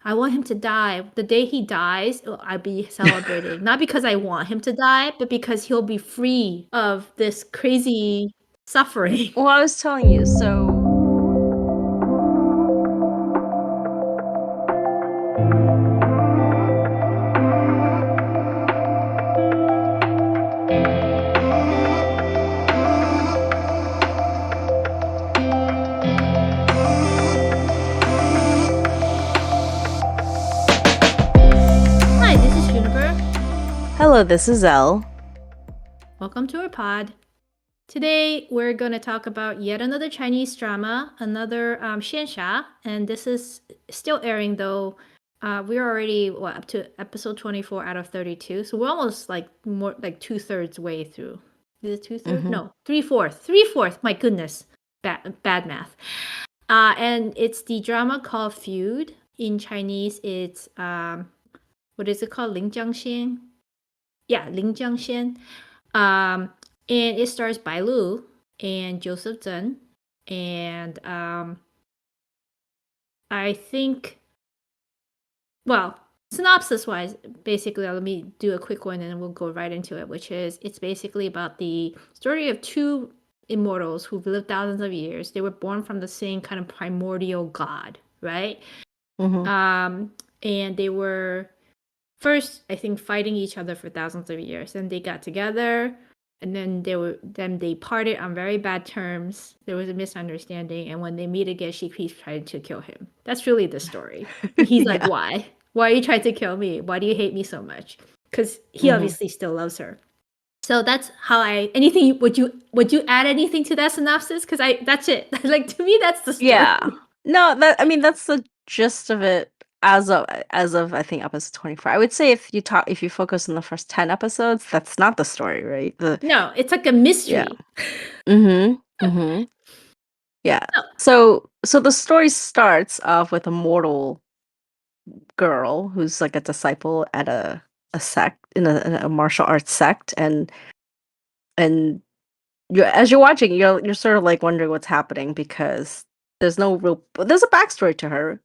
I want him to die. The day he dies, I'll be celebrating. Not because I want him to die, but because he'll be free of this crazy suffering. Well, I was telling you, so Hi, this is Juniper. hello, this is Elle. Welcome to our pod. Today, we're going to talk about yet another Chinese drama, another xianxia, and this is still airing though. We're already up to episode 24 out of 32, so we're almost like more like 2/3 way through. Is it 2/3? No, 3/4. 3/4. My goodness, bad math. And it's the drama called Feud. In Chinese, it's what is it called? 临江仙. Yeah, 临江仙. And it stars Bai Lu and Joseph Zeng. And I think, well, synopsis wise, basically, let me do a quick one and we'll go right into it, which is it's basically about the story of two immortals who've lived thousands of years. They were born from the same kind of primordial god, right? And they were first, I think, fighting each other for thousands of years. Then they got together, and then they parted on very bad terms. There was a misunderstanding, and when they meet again, she keeps trying to kill him. That's really the story. And he's like, "Why? Why are you trying to kill me? Why do you hate me so much?" Because he obviously still loves her. So that's how I. Anything? Would you add anything to that synopsis? Because that's it. Like, to me, that's the story. Yeah. No, that's the gist of it as of I think episode 24. I would say if you focus on the first 10 episodes, that's not the story, right? No, it's like a mystery. Yeah. Oh. So the story starts off with a mortal girl who's like a disciple at a sect in a martial arts sect, and as you're watching, you're sort of like wondering what's happening because there's a backstory to her,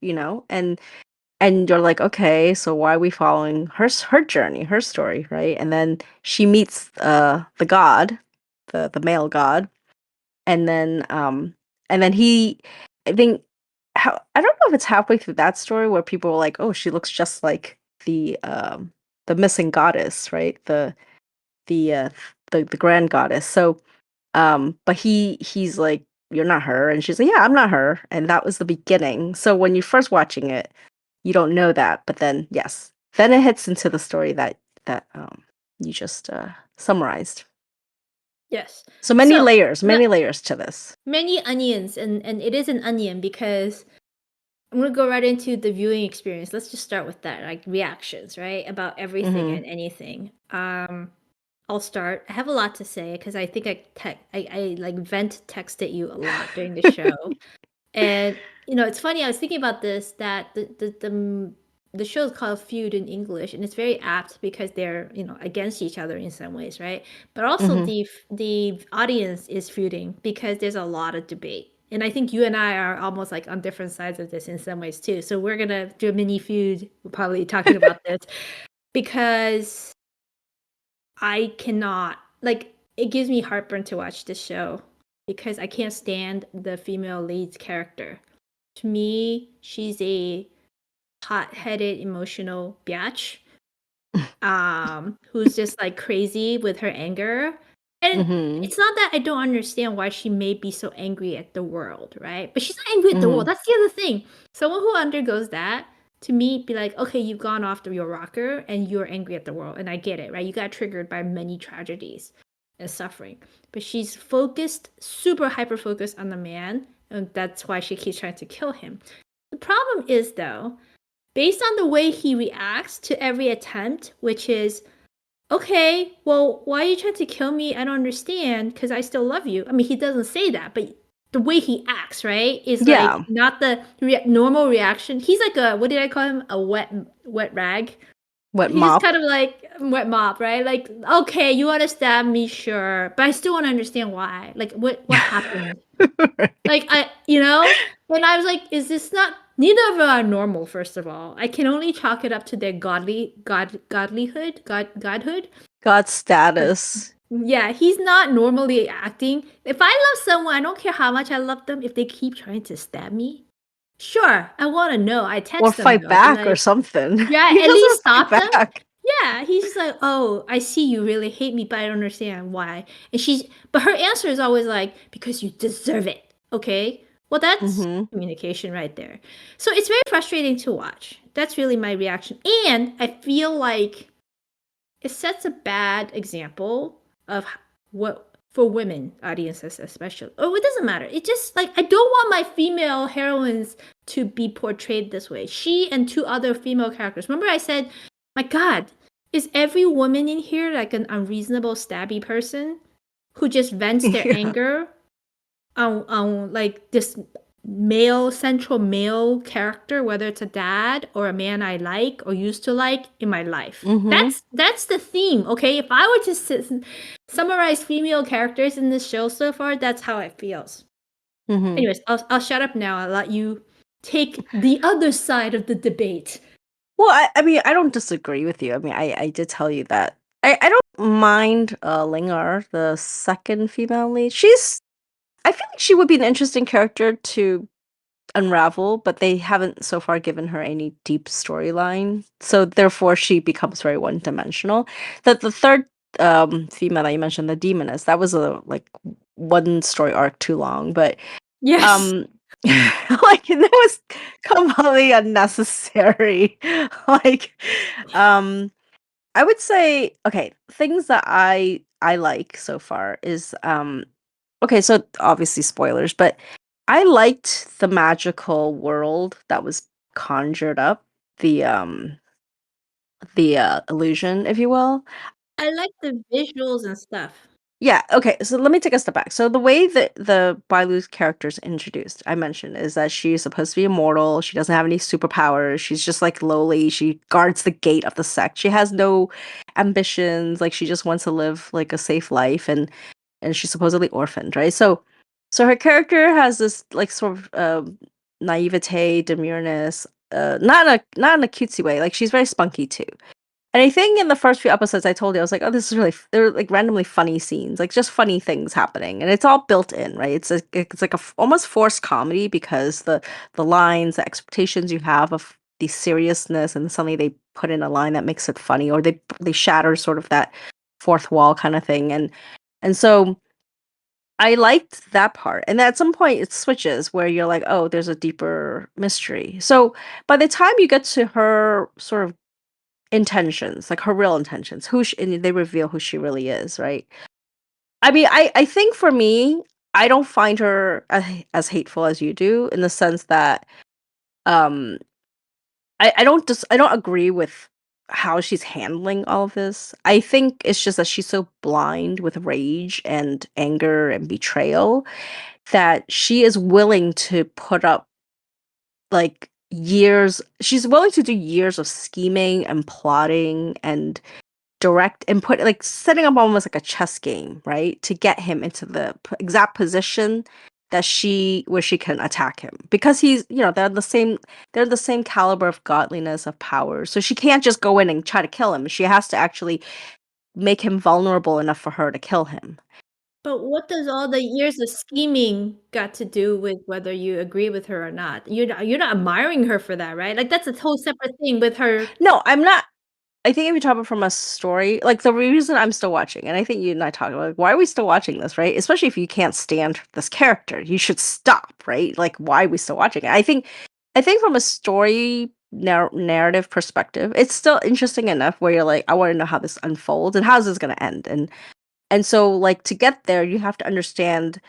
and you're like, okay, so why are we following her journey, her story, right? And then she meets the god, the male god, and then he, I think, I don't know if it's halfway through that story where people were like, oh, she looks just like the missing goddess, right? The the grand goddess. So but he's like, you're not her, and she's like, yeah, I'm not her, and that was the beginning. So when you're first watching it, you don't know that, but then yes, then it hits into the story that you just summarized. Yes. So many layers to this. Many onions, and it is an onion because I'm gonna go right into the viewing experience. Let's just start with that, like reactions, right? About everything and anything. I'll start. I have a lot to say because I think I like texted you a lot during the show. And it's funny, I was thinking about this, that the show is called Feud in English, and it's very apt because they're against each other in some ways, right? But also the audience is feuding because there's a lot of debate. And I think you and I are almost like on different sides of this in some ways too. So we're gonna do a mini feud, we're probably talking about this because I cannot, like, it gives me heartburn to watch this show because I can't stand the female lead's character. To me, she's a hot-headed, emotional biatch, who's just like crazy with her anger. And it's not that I don't understand why she may be so angry at the world, right? But she's not angry at the world. That's the other thing. Someone who undergoes that, to me, be like, okay, you've gone off your rocker and you're angry at the world. And I get it, right? You got triggered by many tragedies and suffering. But she's focused, super hyper focused on the man. And that's why she keeps trying to kill him. The problem is, though, based on the way he reacts to every attempt, which is, okay, well, why are you trying to kill me? I don't understand because I still love you. I mean, he doesn't say that, but the way he acts, right, is like not the normal reaction. He's like what did I call him? A wet rag. Wet He's mop. just kind of like wet mop, right? Like, okay, you want to stab me, sure, but I still want to understand why. Like, what happened? Like, and I was like, is this not neither of them are normal, first of all. I can only chalk it up to their godhood. God status. Yeah, he's not normally acting. If I love someone, I don't care how much I love them. If they keep trying to stab me, sure, I want to know. I Or text them fight though, be back or like, something. yeah, He at least doesn't stop fight them. back. Yeah, he's just like, oh, I see you really hate me, but I don't understand why. But her answer is always like, because you deserve it. Okay, well, that's Mm-hmm. communication right there. So it's very frustrating to watch. That's really my reaction, and I feel like it sets a bad example of what for women audiences especially. Oh, it doesn't matter. It just like I don't want my female heroines to be portrayed this way. She and two other female characters. Remember I said, my god, is every woman in here like an unreasonable stabby person who just vents their Yeah. anger on like this central male character, whether it's a dad or a man I like or used to like in my life. Mm-hmm. That's the theme. Okay, if I were to summarize female characters in this show so far, that's how it feels. Mm-hmm. Anyways, I'll shut up now. I'll let you take the other side of the debate. Well, I mean, I don't disagree with you. I mean, I did tell you that. I don't mind Lingar, the second female lead. I feel like she would be an interesting character to unravel, but they haven't so far given her any deep storyline. So therefore she becomes very one-dimensional. The third female that you mentioned, the demoness, that was a like one story arc too long, but Yes. um like it was completely unnecessary. Like um I would say, okay, things that I like so far is okay, so obviously spoilers, but I liked the magical world that was conjured up, the illusion, if you will. I like the visuals and stuff. Yeah, okay, so let me take a step back. So the way that the Bai Lu's character is introduced, I mentioned, is that she's supposed to be immortal. She doesn't have any superpowers. She's just like lowly. She guards the gate of the sect. She has no ambitions. Like she just wants to live like a safe life, and she's supposedly orphaned, right? So her character has this like sort of naivete, demureness, not in a cutesy way. Like she's very spunky too. And I think in the first few episodes, I told you, I was like, oh, this is really, they're like randomly funny scenes, like just funny things happening. And it's all built in, right? It's like almost forced comedy because the lines, the expectations you have of the seriousness, and suddenly they put in a line that makes it funny, or they shatter sort of that fourth wall kind of thing. And so I liked that part. And then at some point it switches where you're like, oh, there's a deeper mystery. So by the time you get to her sort of intentions, like her real intentions, and they reveal who she really is, right? I mean, I think for me, I don't find her as hateful as you do, in the sense that um I don't agree with how she's handling all of this. I think it's just that she's so blind with rage and anger and betrayal that she is willing to put up like years she's willing to do years of scheming and plotting and direct and put like setting up almost like a chess game, right? To get him into the exact position that where she can attack him, because he's, they're the same caliber of godliness, of power. So she can't just go in and try to kill him. She has to actually make him vulnerable enough for her to kill him. But what does all the years of scheming got to do with whether you agree with her or not? You're not admiring her for that, right? Like that's a whole separate thing with her. No, I'm not. I think if you talk about from a story, like the reason I'm still watching, and I think you and I talked about, like, why are we still watching this, right? Especially if you can't stand this character, you should stop, right? Like, why are we still watching it? I think from a story narrative perspective, it's still interesting enough where you're like, I want to know how this unfolds and how's this going to end, and so like to get there, you have to understand,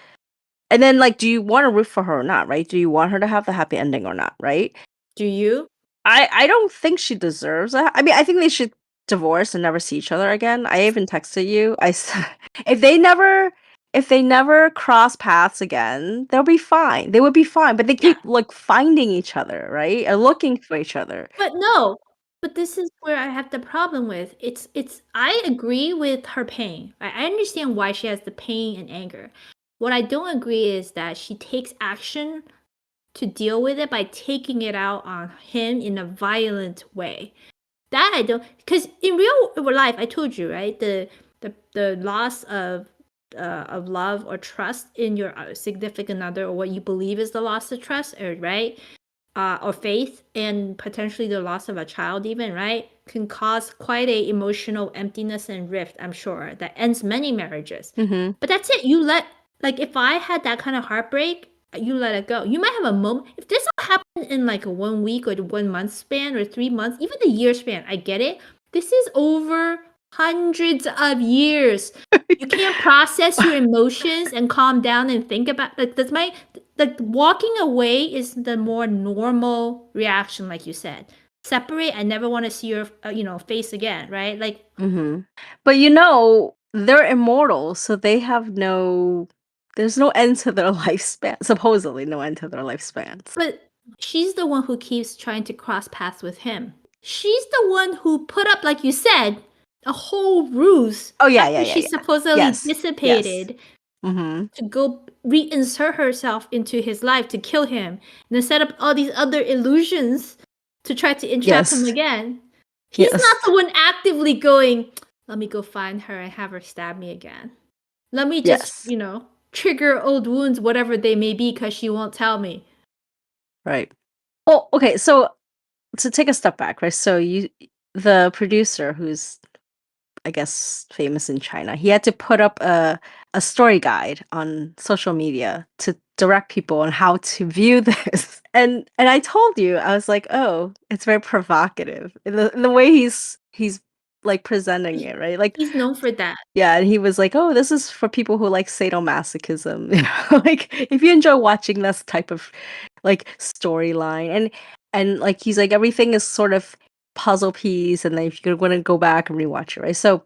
and then like, do you want to root for her or not, right? Do you want her to have the happy ending or not, right? Do you? I don't think she deserves that. I mean, I think they should divorce and never see each other again. I even texted you. If they never cross paths again, they'll be fine. They would be fine. But they Yeah. keep like finding each other, right? Or looking for each other. But no. But this is where I have the problem with. It's I agree with her pain. I understand why she has the pain and anger. What I don't agree is that she takes action to deal with it by taking it out on him in a violent way. That I don't, because in real life, I told you, right? The loss of love or trust in your significant other, or what you believe is the loss of trust, or right, or faith, and potentially the loss of a child, even right, can cause quite a emotional emptiness and rift. I'm sure that ends many marriages. Mm-hmm. But that's it. You let, like, if I had that kind of heartbreak, you let it go. You might have a moment. If this all happened in like a 1 week or 1 month span or 3 months, even a year span, I get it. This is over hundreds of years. You can't process your emotions and calm down and think about, like, that's my, like, walking away is the more normal reaction, like you said. Separate. I never want to see your face again, right? Like, Mm-hmm. But they're immortal, so they have there's no end to their lifespan. Supposedly no end to their lifespans. but she's the one who keeps trying to cross paths with him. She's the one who put up, like you said, a whole ruse Oh yeah, yeah, after yeah, she yeah. supposedly Yes. Yes. dissipated Mm-hmm. to go reinsert herself into his life to kill him, and then set up all these other illusions to try to entrap him Yes. again. He's not Yes. the one actively going, let me go find her and have her stab me again. Let me just, Yes. trigger old wounds, whatever they may be, because she won't tell me. Right. Well, okay, so to take a step back, right? So the producer, who's I guess famous in China, he had to put up a story guide on social media to direct people on how to view this. And I told you, I was like, oh, it's very provocative in the way he's like presenting it, right? Like, He's known for that. yeah, and he was like, "Oh, this is for people who like sadomasochism." Like if you enjoy watching this type of like storyline, and like he's like everything is sort of puzzle piece, and then if you're going to go back and rewatch it, right? So,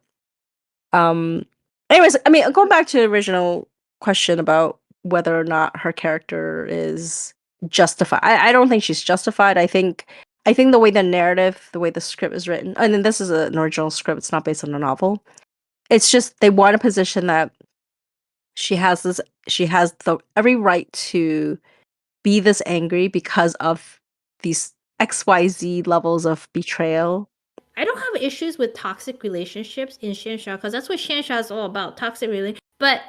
um, anyways, I mean, going back to the original question about whether or not her character is justified, I don't think she's justified. I think the way the narrative, the way the script is written, and then this is an original script; it's not based on a novel. It's just they want to position that she has the every right to be this angry because of these XYZ levels of betrayal. I don't have issues with toxic relationships in Xianxia, because that's what Xianxia is all about, toxic relationship. But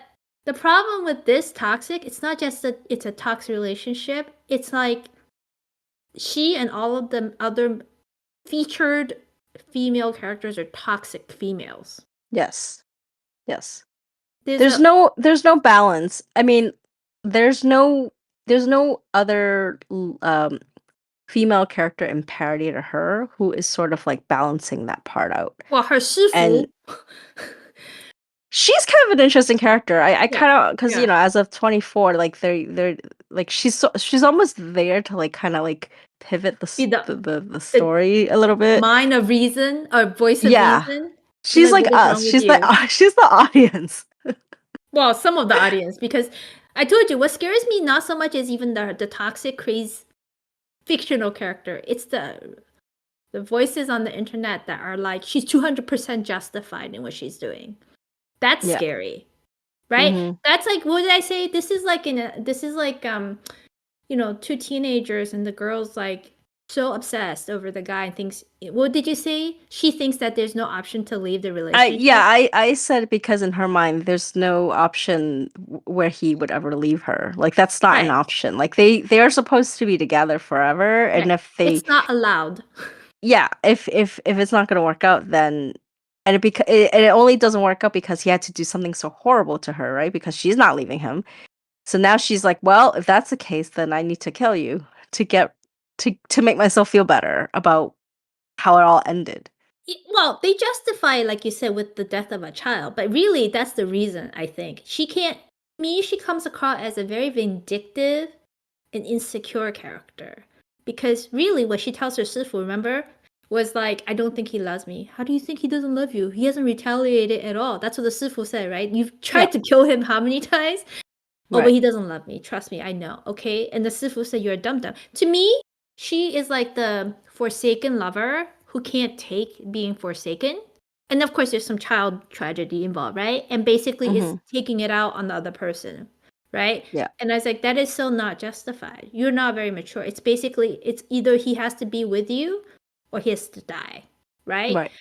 the problem with this toxic, it's not just that it's a toxic relationship. It's like she and all of the other featured female characters are toxic females. Yes. Yes. There's a There's no balance. I mean, there's no other female character in parody to her who is sort of like balancing that part out. well, her And shifu. she's kind of an interesting character. I Yeah, kind of because yeah. as of 24, like they're like she's almost there to like kind of like pivot Be the the story a little bit. mind of reason or voice of Yeah, reason. You're she's like, like what is us. wrong with you? She's the audience. Well, some of the audience, because I told you what scares me not so much is even the toxic, crazy fictional character. It's the voices on the internet that are like, she's 200% justified in what she's doing. That's Yeah. scary, right? Hmm. That's like, what did I say? This is like two teenagers, and the girl's like so obsessed over the guy and thinks, what did you say? She thinks that there's no option to leave the relationship. I said because in her mind there's no option where he would ever leave her. Like that's not an Right, option. Like they are supposed to be together forever, and right. if they It's not allowed. yeah, if it's not gonna work out, then and it only doesn't work out because he had to do something so horrible to her, right? Because she's not leaving him. So now she's like, well, if that's the case, then I need to kill you to get to make myself feel better about how it all ended. Well, they justify it, like you said, with the death of a child, but really that's the reason. I think she can't. Me, she comes across as a very vindictive and insecure character, because really what she tells her sifu, remember, was like, I don't think he loves me. How do you think he doesn't love you? He hasn't retaliated at all. That's what the sifu said, right? You've Yeah, tried to kill him how many times? Oh, but right. he doesn't love me. Trust me, I know. Okay. And the sifu said, you're a dum dum. To me, she is like the forsaken lover who can't take being forsaken. And of course, there's some child tragedy involved, right? And basically, is Hmm. taking it out on the other person. right? Yeah. And I was like, that is so not justified. You're not very mature. It's basically, it's either he has to be with you or he has to die, right? Right.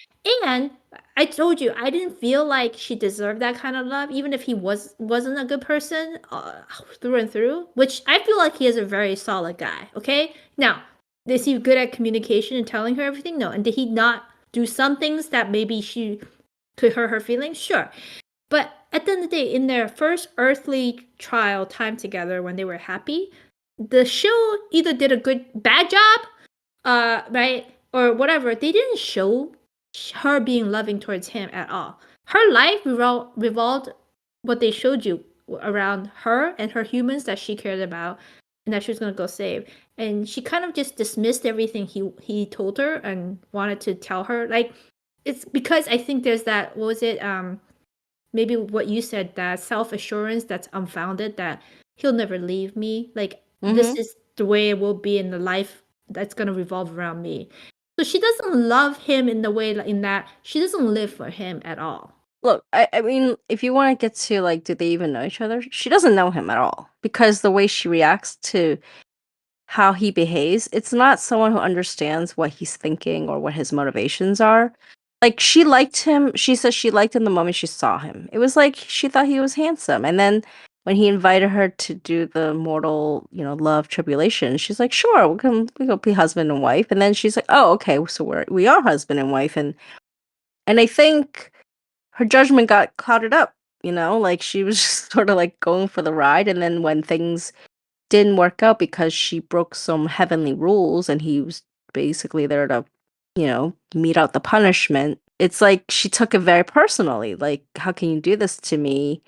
And I told you, I didn't feel like she deserved that kind of love, even if he wasn't a good person through and through. Which I feel like he is a very solid guy. Okay, now is he good at communication and telling her everything? No. And did he not do some things that maybe she could hurt her feelings? Sure. But at the end of the day, in their first earthly trial time together when they were happy, the show either did a bad job, right, or whatever. They didn't show her being loving towards him at all. Her life revolved what they showed you around her and her humans that she cared about and that she was gonna go save. And she kind of just dismissed everything he told her and wanted to tell her. Like, it's because I think there's that, what was it, maybe what you said, that self-assurance that's unfounded, that he'll never leave me, like this is the way it will be in the life that's going to revolve around me. So she doesn't love him in the way, in that she doesn't live for him at all. Look, I mean, if you want to get to like, do they even know each other? She doesn't know him at all because the way she reacts to how he behaves, it's not someone who understands what he's thinking or what his motivations are. Like, she liked him. She says she liked him the moment she saw him. It was like she thought he was handsome. And then when he invited her to do the mortal, love tribulation, she's like, sure, we go be husband and wife. And then she's like, oh, okay, so we are husband and wife. And I think her judgment got clouded up, like she was just sort of like going for the ride. And then when things didn't work out because she broke some heavenly rules and he was basically there to, mete out the punishment, it's like she took it very personally. Like, how can you do this to me?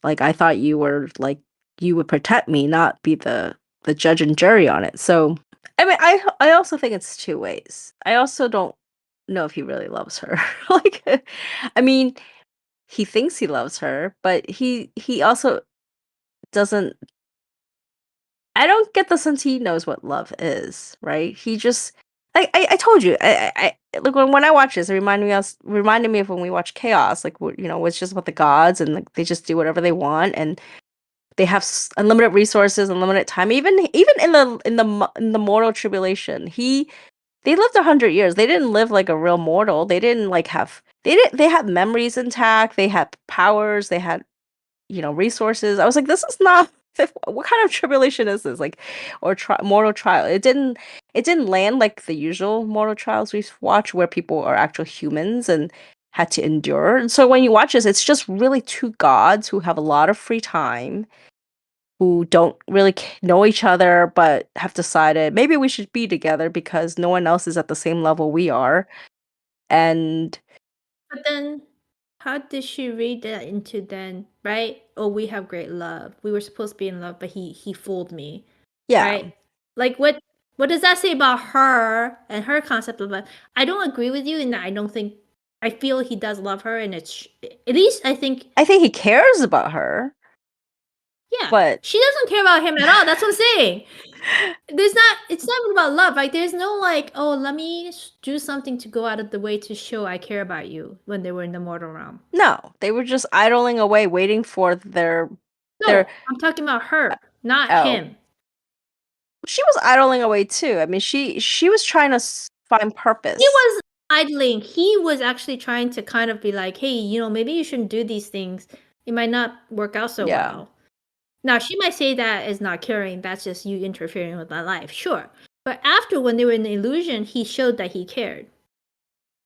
Like, I thought you were like, you would protect me, not be the judge and jury on it. So, I mean, I also think it's two ways. I also don't know if he really loves her. Like, I mean, he thinks he loves her, but he also doesn't. I don't get the sense he knows what love is, right? He just, I told you, I look, when I watch this, it reminded me of when we watch Chaos, like, it's just about the gods and like they just do whatever they want and they have unlimited resources, unlimited time. Even in the mortal tribulation, they lived 100 years. They didn't live like a real mortal. They didn't like have they had memories intact. They had powers. They had resources. I was like, this is not what kind of tribulation is this? Like, or mortal trial. It didn't land like the usual mortal trials we watch where people are actual humans and had to endure. And so when you watch this, it's just really two gods who have a lot of free time, who don't really know each other, but have decided maybe we should be together because no one else is at the same level we are. And But then how did she read that into then, right? Oh, we have great love. We were supposed to be in love, but he fooled me, yeah, right? Like, what does that say about her and her concept of love? I don't agree with you in that. I feel he does love her, and it's at least I think, I think he cares about her, yeah, but she doesn't care about him at all. That's what I'm saying. It's not even about love. Like, there's no like, oh, let me do something to go out of the way to show I care about you when they were in the mortal realm. no, they were just idling away, waiting for their. No, I'm talking about her, not Oh, him. she was idling away too. I mean, she was trying to find He purpose. was idling. He was actually trying to kind of be like, hey, maybe you shouldn't do these things. It might not work out so Yeah, well. Now, she might say that is not caring. That's just you interfering with my life. Sure. But after, when they were in the illusion, he showed that he cared.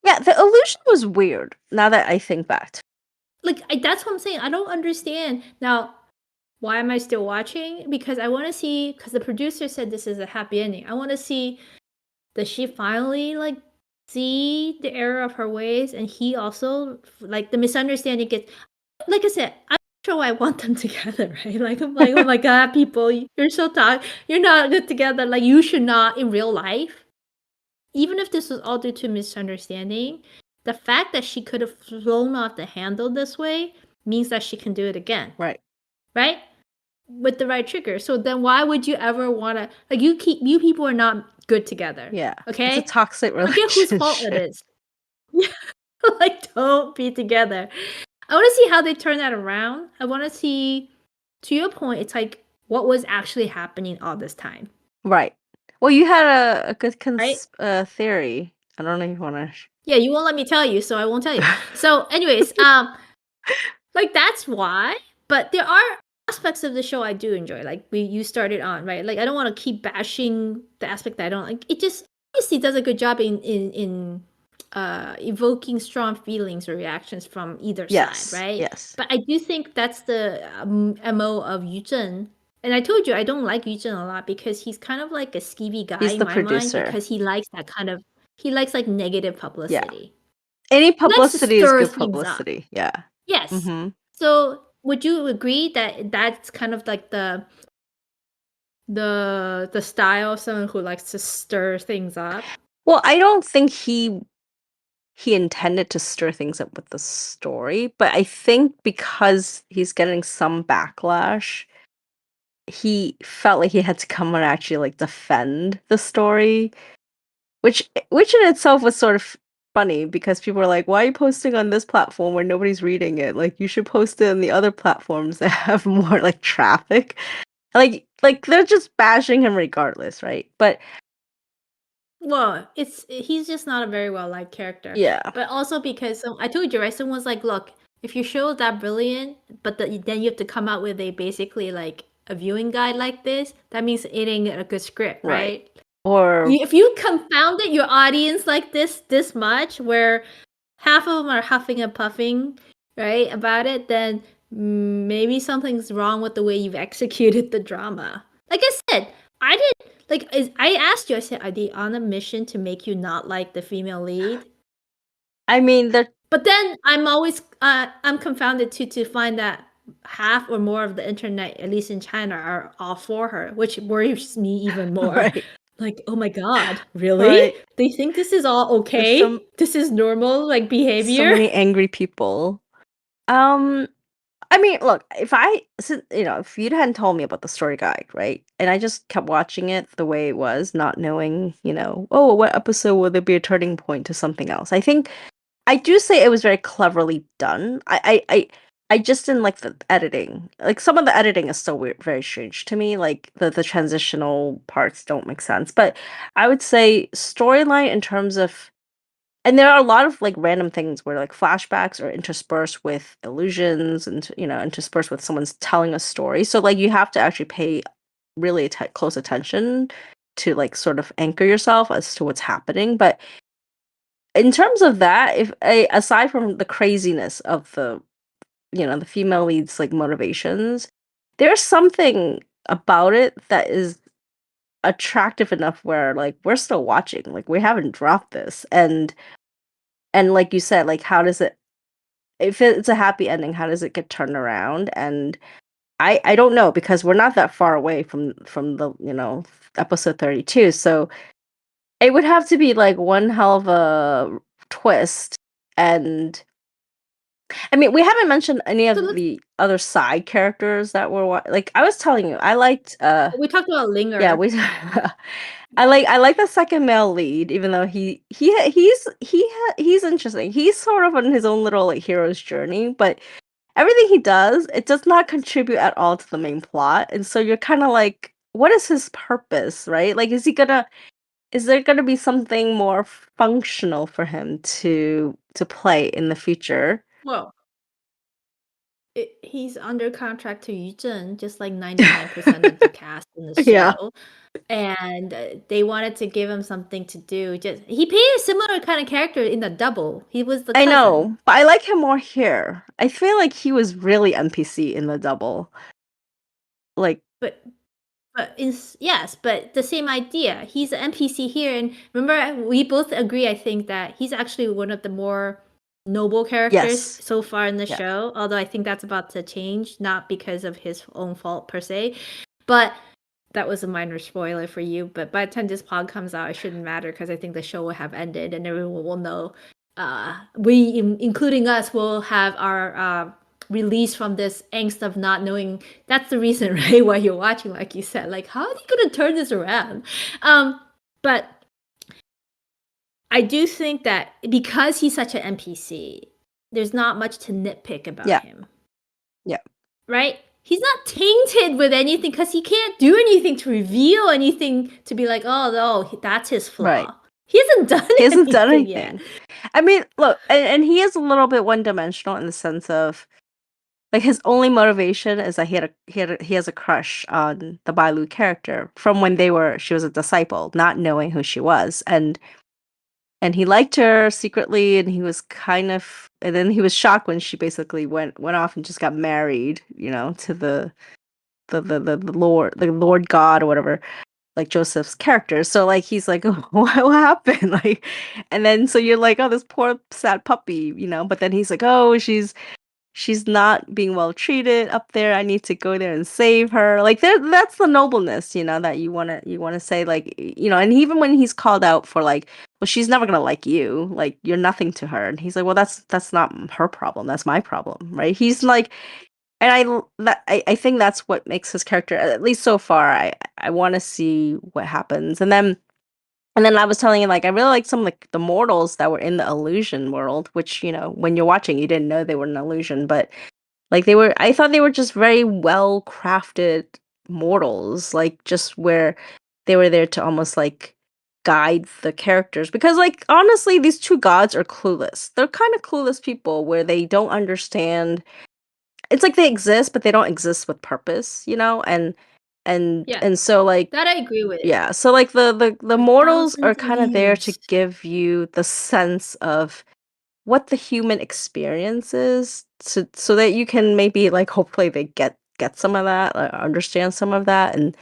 yeah. The illusion was weird. Now that I think back, Like, that's what I'm saying. I don't understand. Now, why am I still watching? Because I want to see, because the producer said this is a happy ending. I want to see, does she finally like see the error of her ways, and he also, like, the misunderstanding gets, like I said, I'm not sure why I want them together, right? Like, I'm like, oh my god, people, you're so toxic, you're not good together, like, you should not in real life. Even if this was all due to misunderstanding, the fact that she could have flown off the handle this way means that she can do it again, right? right? With the right trigger. So then why would you ever want to, like, you people are not good together. Yeah, it's a Okay? toxic Forget whose fault it relationship. is. Like, don't be together. I want to see how they turn that around. I want to see to your point, it's like what was actually happening all this time, Right. Well, you had a good right? theory. I don't know if you want to. Yeah, you won't let me tell you, so I won't tell you. So, anyways, like that's why. But there are aspects of the show I do enjoy. Like you started on, right? Like I don't want to keep bashing the aspect that I don't like. It just obviously does a good job in evoking strong feelings or reactions from either side, Yes. right? Yes. But I do think that's the MO of Yu Zhen. And I told you I don't like Yu Zhen a lot because he's kind of like a skeevy guy He's in the my mind producer. because he likes that kind of he likes like negative Yeah. publicity. Any He likes to publicity is stir good things up. publicity. Yeah. Yes. Mm-hmm. So would you agree that that's kind of like the style of someone who likes to stir things up? Well, I don't think he intended to stir things up with the story, but I think because he's getting some backlash, he felt like he had to come and actually like defend the story, which in itself was sort of funny because people were like, "Why are you posting on this platform where nobody's reading it? Like you should post it on the other platforms that have more like traffic." Like they're just bashing him regardless, right? But Well, he's just not a very well liked character. yeah, But also because I told you, right? Someone's like, look, if your show is that brilliant, but then you have to come out with a basically like a viewing guide like this, that means it ain't a good script, right. right? Or If you confounded your audience like this much, where half of them are huffing and puffing, right, about it, then maybe something's wrong with the way you've executed the drama. Like I said, I did I asked you. I said, are they on a mission to make you not like the female lead? I mean, they're But then I'm always I'm confounded to find that half or more of the internet, at least in China, are all for her, which worries me even more. right, Like, oh my god, really? right. They think this is all There's okay? This is normal like so behavior? many angry people. Um, I mean, look, if you hadn't told me about the story guide, right, and I just kept watching it the way it was, not knowing, oh, what episode will there be a turning point to something else? I think I do say it was very cleverly done. I just didn't like the editing. Like some of the editing is still weird, very strange to me. Like the transitional parts don't make sense. But I would say storyline in terms of, and there are a lot of like random things where like flashbacks are interspersed with illusions and interspersed with someone's telling a story. So like you have to actually pay really close attention to like sort of anchor yourself as to what's happening. But in terms of that, aside from the craziness of the female lead's like motivations, there's something about it that is attractive enough where like we're still watching, like we haven't dropped this. And like you said, like how does it, if it's a happy ending, how does it get turned around? And I don't know, because we're not that far away from the episode 32, so it would have to be like one hell of a twist. And I mean, we haven't mentioned any So of let's the other side characters that were like I was telling you, I liked we talked about yeah, Linger. we I like the second male lead, even though he's interesting. He's sort of on his own little like hero's journey, but everything he does, it does not contribute at all to the main plot. And so you're kind of like, what is his purpose, right? Like is there gonna be something more functional for him to play in the future? Well, he's under contract to Yu Zhen, just like 99% of the cast in the Yeah. show. And they wanted to give him something to do. Just he played a similar kind of character in the double. He was the I cousin. know, but I like him more here. I feel like he was really NPC in the double. Like, But yes, but the same idea. He's an NPC here, and remember, we both agree. I think that he's actually one of the more noble characters yes. so far in the Yeah. show. Although I think that's about to change, not because of his own fault per se, but that was a minor spoiler for you. But by the time this pod comes out, it shouldn't matter because I think the show will have ended and everyone will know. Including us, will have our release from this angst of not knowing. That's the reason, right? Why you're watching, like you said, like how are they gonna turn this around? But I do think that because he's such an NPC, there's not much to nitpick about Yeah. him, Yeah. right? he's not tainted with anything because he can't do anything to reveal anything to be like, oh no, that's his flaw. Right. He hasn't done He hasn't done anything yet. anything. I mean, look, and he is a little bit one-dimensional in the sense of like his only motivation is that he has a crush on the Bai Lu character from when she was a disciple, not knowing who she was, and he liked her secretly, and he was and then he was shocked when she basically went off and just got married, to the Lord God or whatever, like Joseph's character. So like he's like, oh, what happened? Like, and then so you're like, oh, this poor sad puppy, But then he's like, oh, she's not being well treated up there. I need to go there and save her. Like that's the nobleness, that you wanna say, like, and even when he's called out for like, well, she's never gonna like you, like you're nothing to her. And he's like, well, that's not her problem. That's my problem, right? He's like, and I think that's what makes his character, at least so far. I want to see what happens, and then I was telling you, like, I really like some of the mortals that were in the illusion world, which, when you're watching, you didn't know they were an illusion, but like I thought they were just very well crafted mortals, like just where they were there to almost like guide the characters. Because, like, honestly, these two gods are clueless. They're kind of clueless people where they don't understand. It's like they exist, but they don't exist with purpose, and Yeah, and so like that I agree with. yeah, so like the For mortals are thousands of kind of there to years. give you the sense of what the human experience is, so that you can maybe like hopefully they get some of that, understand some of that, and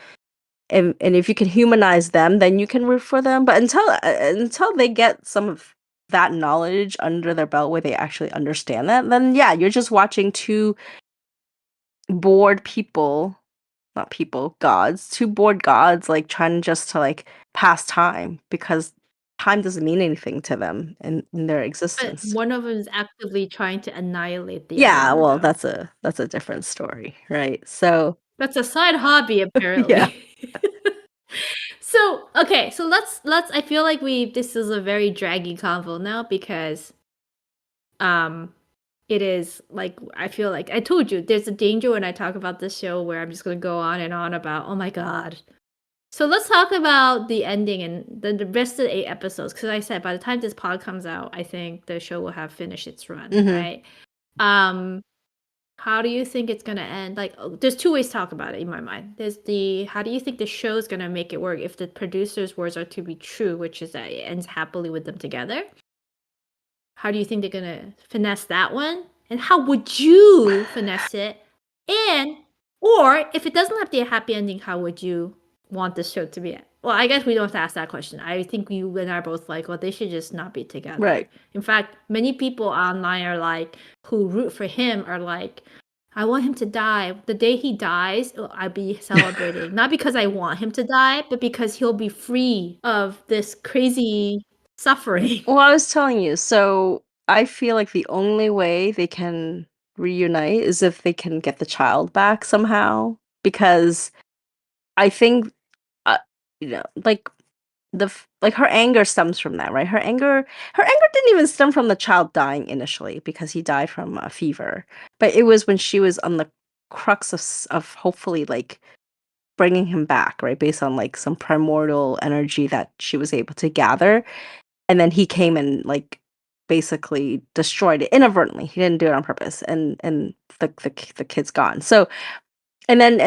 if you can humanize them, then you can root for them. But until they get some of that knowledge under their belt where they actually understand that, then yeah, you're just watching two bored people, not people, gods, two bored gods, like trying just to like pass time because time doesn't mean anything to them in their But existence. one of them is actively trying to annihilate the other Yeah, one, well, though. that's a different story, right? So, That's a side hobby, yeah. apparently. So, okay, so let's I feel like this is a very draggy convo now because um it is like I feel like I told you there's a danger when I talk about this show where I'm just gonna go on and on about, oh my god. So let's talk about the ending and the rest of the 8 episodes. Because I said by the time this pod comes out, I think the show will have finished its run, Mhm. right? Um, how do you think it's gonna end? Like, there's two ways to talk about it in my mind. There's how do you think the show's gonna make it work if the producer's words are to be true, which is that it ends happily with them together? How do you think they're gonna finesse that one? And how would you finesse it? And or if it doesn't have the happy ending, how would you want the show to be? Well, I guess we don't have to ask that question. I think you and I are both like, well, they should just not be together. Right. In fact, many people online are like, who root for him are like, I want him to die. The day he dies, I'll be celebrating. Not because I want him to die, but because he'll be free of this crazy suffering. Well, I was telling you, so I feel like the only way they can reunite is if they can get the child back somehow, because I think, like like her anger stems from that, right? Her anger didn't even stem from the child dying initially because he died from a fever, but it was when she was on the crux of hopefully like bringing him back, right? Based on like some primordial energy that she was able to gather, and then he came and like basically destroyed it inadvertently. He didn't do it on purpose, and the kid's gone. So and then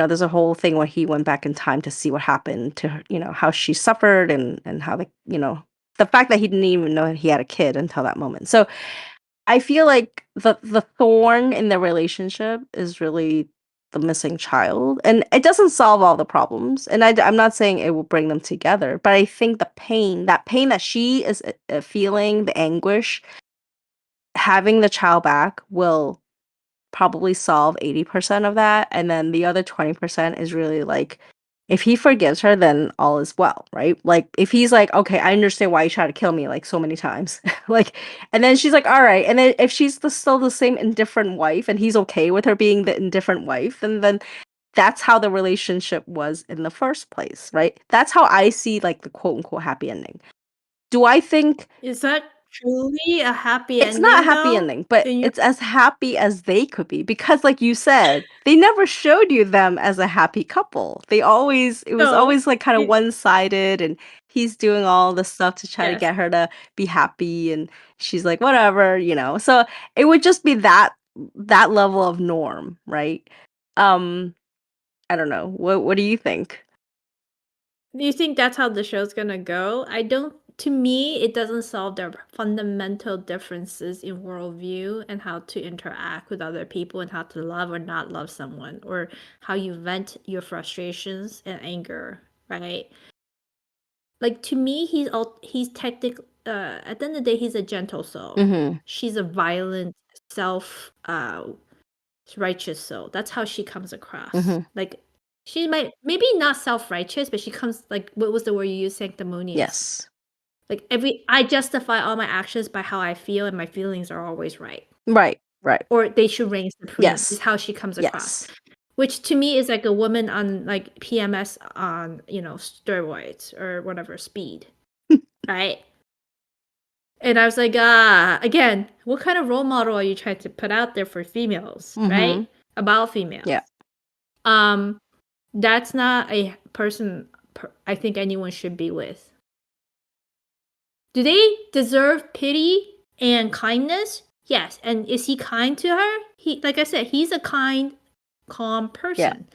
there's a whole thing where he went back in time to see what happened to her, how she suffered, and how the fact that he didn't even know he had a kid until that moment. So I feel like the thorn in the relationship is really the missing child, and it doesn't solve all the problems. And I'm not saying it will bring them together, but I think that pain that she is feeling, the anguish, having the child back will probably solve 80% of that. And then the other 20% is really like, if he forgives her, then all is well, right? Like, if he's like, okay, I understand why you tried to kill me like so many times. Like, and then she's like, all right. And then if she's still the same indifferent wife and he's okay with her being the indifferent wife, then that's how the relationship was in the first place, right? That's how I see like the quote unquote happy ending. Do I think Is that truly a happy It's not a ending happy though? ending, but In your it's as happy as they could be because like you said, they never showed you them as a happy couple. It was so always like kind of you, one-sided and he's doing all the stuff to try to yes. get her to be happy and she's like whatever, you know. So it would just be that level of norm, right? Um I don't know. What do you think? Do you think that's how the show's gonna go? I don't. To me, it doesn't solve their fundamental differences in worldview and how to interact with other people and how to love or not love someone or how you vent your frustrations and anger, right? Like to me, he's technically at the end of the day, he's a gentle soul. Mhm. She's a violent, self righteous soul. That's how she comes across. Mhm. Like she might maybe not self-righteous, but she comes like what was the word you used? Sanctimonious. Yes. Like every I justify all my actions by how I feel and my feelings are always right. Right. Right. Or they should reign supreme is Yes. how she comes across. Yes. Which to me is like a woman on like PMS on, steroids or whatever speed, right? And I was like, again, what kind of role model are you trying to put out there for females, right? Mhm. About Yeah. females. Um, that's not a person I think anyone should be with. Do they deserve pity and kindness? Yes. And is he kind to her? He, like I said, he's a kind, calm Yeah. person.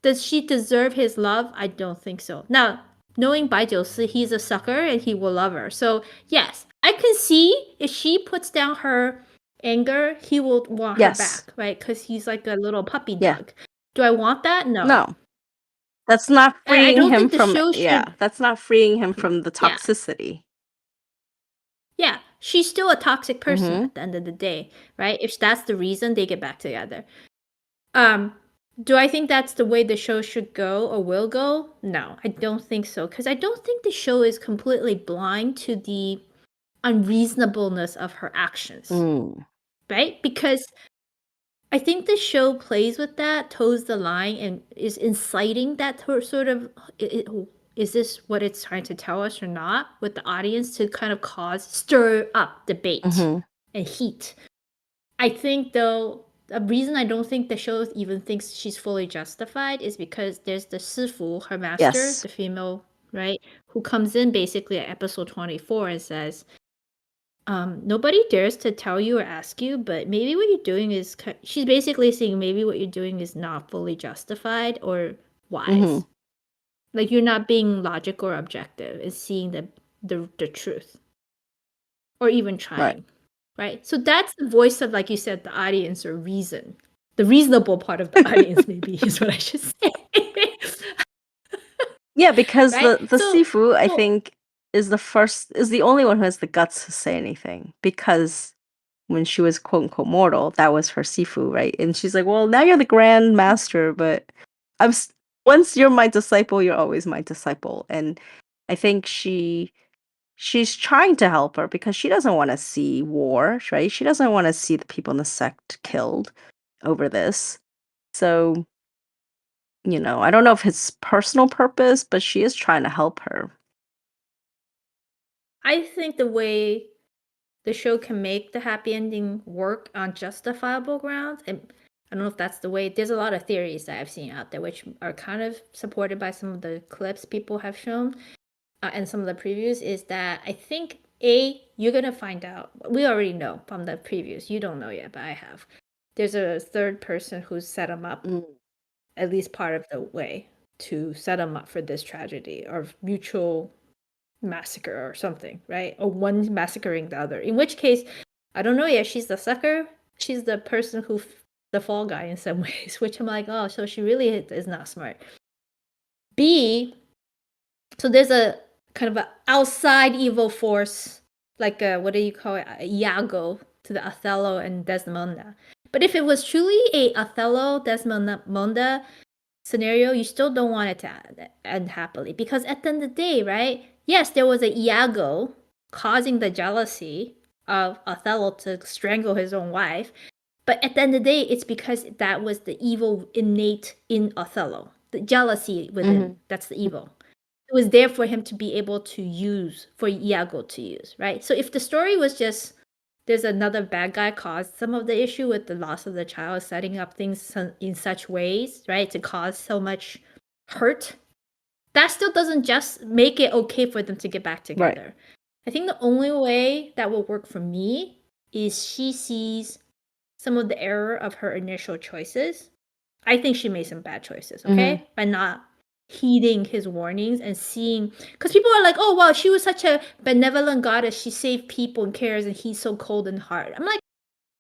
Does she deserve his love? I don't think so. Now, knowing Bai Jiusi, he's a sucker and he will love her. So, yes, I can see if she puts down her anger, he will want her Yes. back, right? Because he's like a little puppy Yeah. dog. Do I want that? No. No. That's not I freeing don't him think the from show yeah, should. that's not freeing him from the Yeah. toxicity. Yeah. She's still a toxic person Mhm. at the end of the day, right? If that's the reason they get back together. Um, do I think that's the way the show should go or will go? No, I don't think so. Because I don't think the show is completely blind to the unreasonableness of her actions, Mm. right? Because I think the show plays with that, toes the line, and is inciting that sort of is this what it's trying to tell us or not with the audience to kind of stir up debate Mhm. and heat. I think though the reason I don't think the show even thinks she's fully justified is because there's the Sifu, her master, Yes. the female, right, who comes in basically at episode 24 and says, nobody dares to tell you or ask you, but maybe what you're doing is she's basically saying maybe what you're doing is not fully justified or Mhm. wise. Like you're not being logical or objective and seeing the truth or even Right. trying. Right? So that's the voice of, like you said, the audience or reason. The reasonable part of the audience, maybe, is what I should say. Yeah, because Right? the So, Sifu, I so think, is the only one who has the guts to say anything because when she was quote unquote mortal, that was her Sifu, right? And she's like, "Well, now you're the grand master, but I'm s- once you're my disciple, you're always my disciple." And I think she's trying to help her because she doesn't want to see war, right? She doesn't want to see the people in the sect killed over this. So, I don't know if it's personal purpose, but she is trying to help her. I think the way the show can make the happy ending work on justifiable grounds, and I don't know if that's the way. There's a lot of theories that I've seen out there, which are kind of supported by some of the clips people have shown and some of the previews. Is that I think you're gonna find out. We already know from the previews. You don't know yet, but I have. There's a third person who's set him up Mm. at least part of the way to set him up for this tragedy or mutual massacre or something, right? Or one massacring the other. In which case, I don't know yet. She's the sucker. She's the person who, the fall guy in some ways, which I'm like, oh, so she really is not smart. B, so there's a kind of an outside evil force, like a, what do you call it? A Iago to the Othello and Desdemona. But if it was truly a Othello Desdemona scenario, you still don't want it to end happily because at the end of the day, right? Yes, there was a Iago causing the jealousy of Othello to strangle his own wife, but at the end of the day, it's because that was the evil innate in Othello, the jealousy within. Mhm. That's the evil. it was there for him to be able to use, for Iago to use, right? So if the story was just there's another bad guy caused some of the issue with the loss of the child, setting up things in such ways, right, to cause so much hurt, that still doesn't just make it okay for them to get back together. I think the only way that will work for me is she sees some of the error of her initial choices. I think she made some bad choices, okay? By not heeding his warnings and seeing, because people are like, oh, wow, she was such a benevolent goddess. She saved people and cares, and he's so cold and hard. I'm like,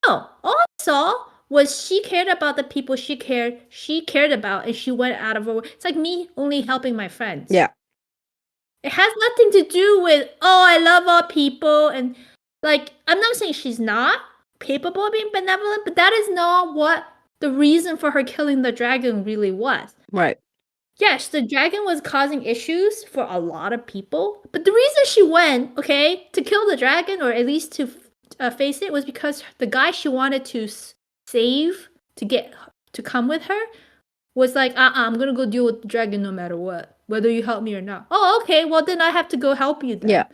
no, all I saw was she cared about the people she cared about, and she went out of her way. It's like me only helping my friends. Yeah. It has nothing to do with, oh, I love all people. And like, I'm not saying she's not capable of being benevolent, but that is not what the reason for her killing the dragon really was. Right. Yes, the dragon was causing issues for a lot of people, but the reason she went, okay, to kill the dragon, or at least to face it, was because the guy she wanted to save to get to come with her was like, I'm gonna go deal with the dragon no matter what, whether you help me or not. Oh, okay, well then I have to go help you then. Yeah.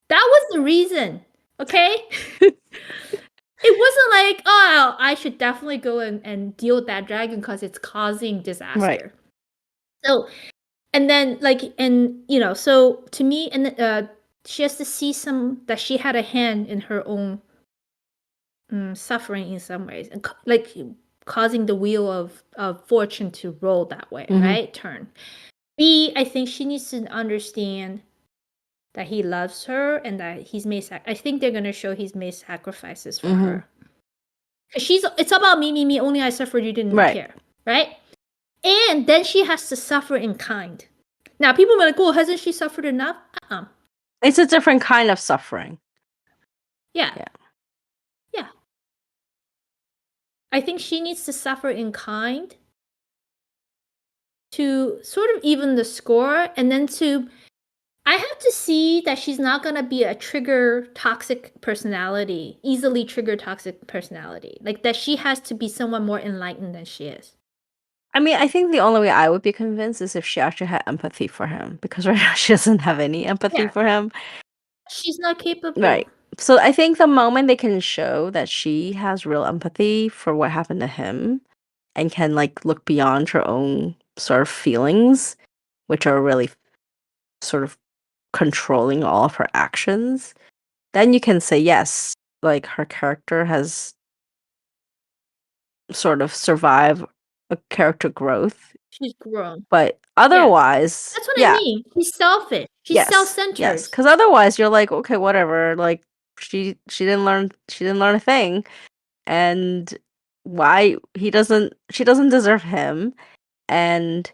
That was the reason, okay? It wasn't like, oh, I should definitely go and deal with that dragon because it's causing disaster. Right. So, and then like, and you know, so to me, and she has to see that she had a hand in her own suffering in some ways, and like causing the wheel of fortune to roll that way, right? Turn. B, I think she needs to understand that he loves her and that he's made. I think they're gonna show he's made sacrifices for her. Cause it's about me. Only I suffered. You didn't care, right? And then she has to suffer in kind. Now people are like, "Oh, hasn't she suffered enough?" It's a different kind of suffering. Yeah. I think she needs to suffer in kind to sort of even the score, and then I have to see that she's not gonna be a easily trigger toxic personality. Like that she has to be someone more enlightened than she is. I mean, I think the only way I would be convinced is if she actually had empathy for him, because right now she doesn't have any empathy for him. She's not capable. Right. So I think the moment they can show that she has real empathy for what happened to him and can like look beyond her own sort of feelings, which are really sort of controlling all of her actions, then you can say yes, like her character has sort of survived a character growth. She's grown. But otherwise, that's what I mean. She's selfish. She's self-centered. Yes, because otherwise you're like, okay, whatever. Like she didn't learn a thing, and why she doesn't deserve him, and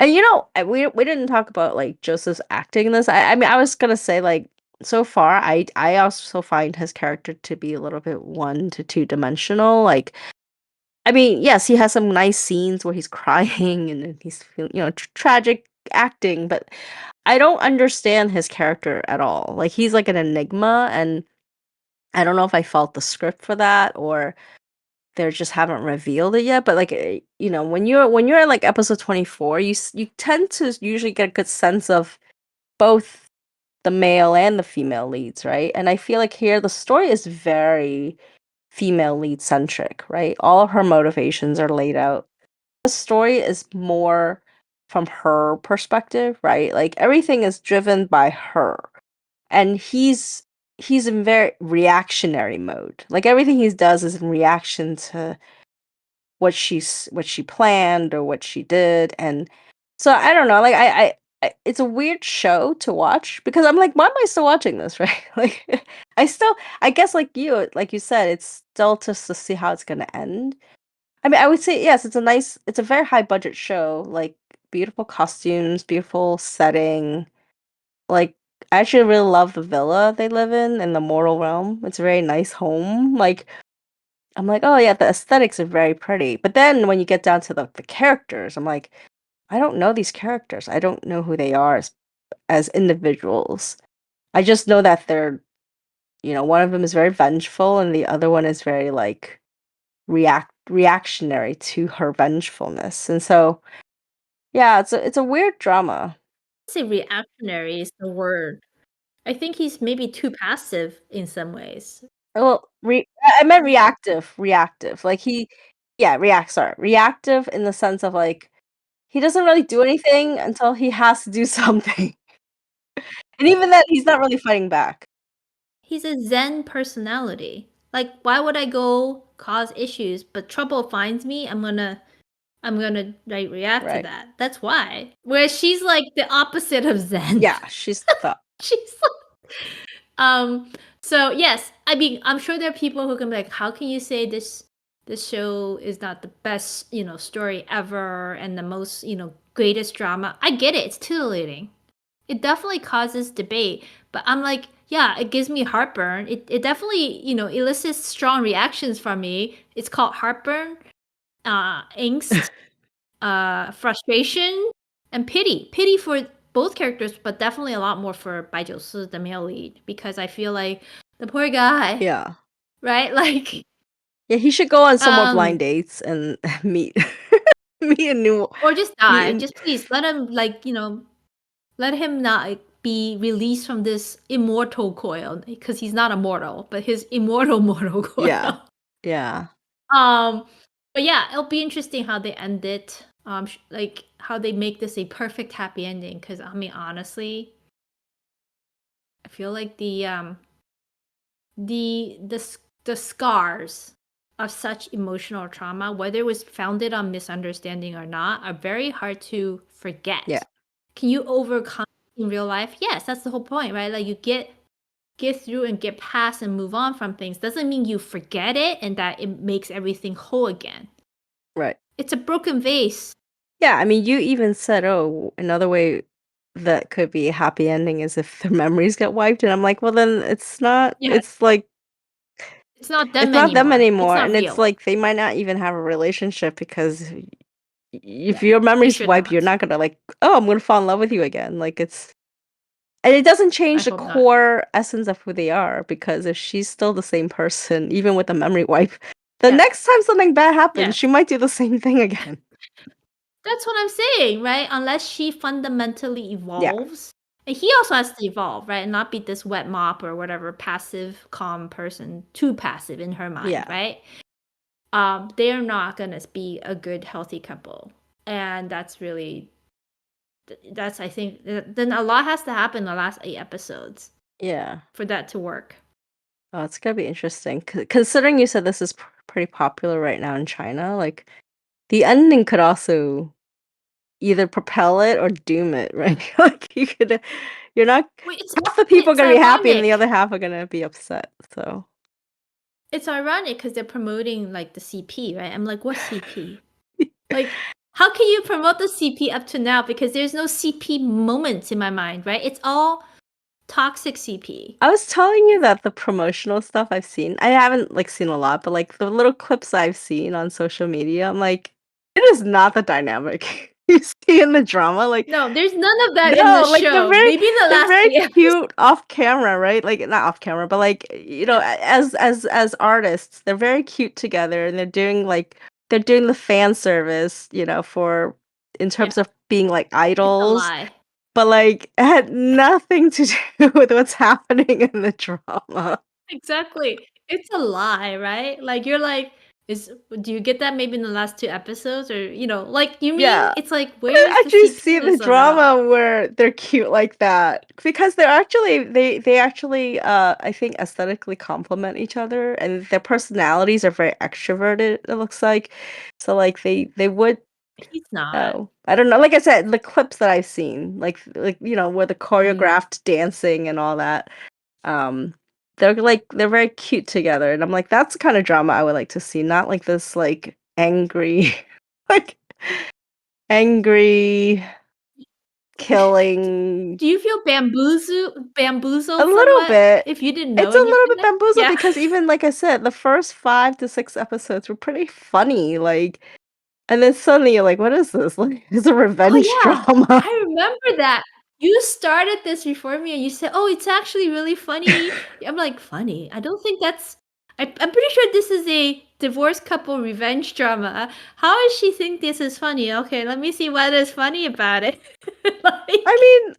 you know we didn't talk about like Joseph's acting in this. I mean I was gonna say like so far I also find his character to be a little bit 1 to 2 dimensional. Like I mean, yes, he has some nice scenes where he's crying and he's feeling, tragic acting, but I don't understand his character at all. Like he's like an enigma, and I don't know if I felt the script for that or they just haven't revealed it yet. But like when you're at like episode 24, you tend to usually get a good sense of both the male and the female leads, right? And I feel like here the story is very female lead centric, right? All of her motivations are laid out. The story is more from her perspective, right? Like everything is driven by her. And he's in very reactionary mode. Like everything he does is in reaction to what she planned or what she did. And so I don't know, like it's a weird show to watch because I'm like, why am I still watching this, right? Like I guess like you said, it's still just to see how it's gonna end. I mean, I would say yes, it's a very high budget show, like beautiful costumes, beautiful setting. Like I actually really love the villa they live in the mortal realm. It's a very nice home. Like I'm like, oh yeah, the aesthetics are very pretty. But then when you get down to the characters, I'm like, I don't know these characters. I don't know who they are as individuals. I just know that they're, one of them is very vengeful and the other one is very like reactionary to her vengefulness. And so, yeah, it's a weird drama. say reactionary is the word. I think he's maybe too passive in some ways. Well, I meant reactive, reactive. Like reactive in the sense of like he doesn't really do anything until he has to do something. And even then, he's not really fighting back. He's a Zen personality. Like, why would I go cause issues? But trouble finds me, I'm gonna like react to Right. that. That's why. Whereas she's like the opposite of Zen. Yeah, she's the She's like, so yes, I mean, I'm sure there are people who can be like, how can you say this show is not the best, story ever and the most, greatest drama? I get it. It's titillating. It definitely causes debate, but I'm like, yeah, it gives me heartburn. It definitely, elicits strong reactions from me. It's called heartburn, angst, frustration, and pity. Pity for both characters, but definitely a lot more for Bai Jiusi, the male lead, because I feel like the poor guy, yeah. right? Like, Yeah, he should go on some more blind um, dates and meet meet a new or just meet die. an Just please let him, like, let him not be released from this immortal coil because he's not immortal, but his immortal mortal yeah. coil. Yeah. Um, but yeah, it'll be interesting how they end it. Like how they make this a perfect happy ending. Because I mean, honestly, I feel like the scars of such emotional trauma, whether it was founded on misunderstanding or not, are very hard to Yeah. forget. Can you overcome in real life? Yes, that's the whole point, right? Like you get through and get past and move on from things doesn't mean you forget it and that it makes everything whole again. Right. It's a broken vase. Yeah, I mean, you even said, "Oh, another way that could be a happy ending is if the memories get wiped," and I'm like, "Well, then it's not Yeah, it's like it's not it's them not them anymore. It's anymore," not and it's real. like they might not even have a relationship because if Yeah, your they memories should wipe, you're not. not gonna like, "Oh, I'm gonna fall in love with you again." Like, it's and it doesn't I change the hope not. core essence of who they are because if she's still the same person, even with a memory wipe, the Yes, next time something bad happens, yes. she might do the same thing again. That's what I'm saying, right? Unless she fundamentally Yeah, evolves. And he also has to evolve, right? And not be this wet mop or whatever passive, calm person, too passive in her mind, yeah, right? They're not gonna be a good, healthy couple. And that's really that's I think then a lot has to happen in the last 8 episodes yeah. for that to work. Oh, it's gonna be interesting. Considering you said this is pretty popular right now in China, like the ending could also either propel it or doom it, right? Like you're not Wait, it's half the people are it's gonna be happy and the ironic. other half are gonna be upset. So It's ironic because they're promoting like the CP, right? I'm like, what CP? Like, how can you promote the CP up to now? Because there's no CP moments in my mind, right? It's all toxic CP. I was telling you that the promotional stuff I've seen, I haven't like seen a lot, but like the little clips I've seen on social media, I'm like, it is not the dynamic you see in the drama. Like No, there's none of that in the no, like show. Maybe in the they're last very 8 episodes. cute off camera, right? Like not off camera, but like Yeah, as artists, they're very cute together and they're doing the fan service, for in terms yeah. of being like It's a idols, lie. but like it had nothing to do with what's happening in the drama. Exactly. It's a lie, right? Like you're like, is do you get that maybe in the last 2 episodes or like you mean Yeah. it's like I didn't where's the actually see the CP-ness of it all? drama where they're cute like that because they actually I think aesthetically complement each other and their personalities are very extroverted it looks like. So like they would He's not. oh, I don't know. Like I said, the clips that I've seen like where the Mm. choreographed dancing and all that um they're very cute together and I'm like that's the kind of drama I would like to see, not like this like angry like angry killing Do you feel a bamboozled little somewhat bit. if you didn't know It's a little anything bit then? bamboozled Yeah. because even like I said, the first 5 to 6 episodes were pretty funny, like and then suddenly you're like, "What is this?" Like, it's a Oh, revenge yeah. drama. I remember that. You started this before me and you said, "Oh, it's actually really funny." I'm like, "Funny? I don't think that's I'm pretty sure this is a divorced couple revenge drama. How does she think this is funny? Okay, let me see what is funny about it. Like, I mean,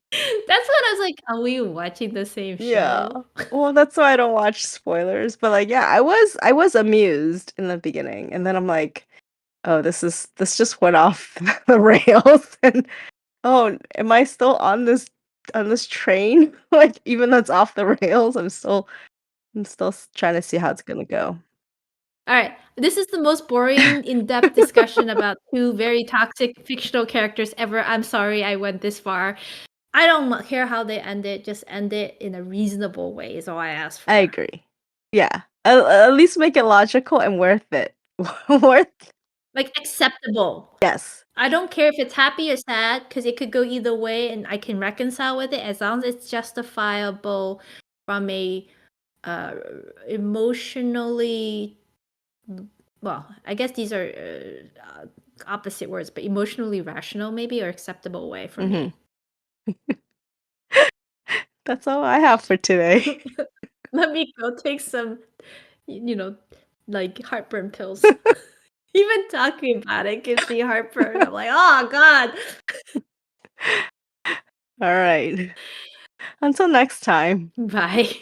that's what I was like, are we watching the same yeah. show? Well, that's why I don't watch spoilers. But like, yeah, I was amused in the beginning, and then I'm like, oh, this just went off the rails, and oh, am I still on this train? Like, even though it's off the rails, I'm still trying to see how it's gonna go. All right, this is the most boring, in-depth discussion about two very toxic fictional characters ever. I'm sorry I went this far. I don't care how they end it, just end it in a reasonable way is all I ask I for. agree. Yeah, at least make it logical and worth it. Worth. Like, acceptable. Yes, I don't care if it's happy or sad because it could go either way and I can reconcile with it as long as it's justifiable from a uh, emotionally, well, I guess these are opposite words, but emotionally rational maybe or acceptable way for hmm me. that's all I have for today. Let me go take some, you know, like heartburn pills. Even talking about it gives me heartburn. I'm like, oh God. All right. Until next time. Bye.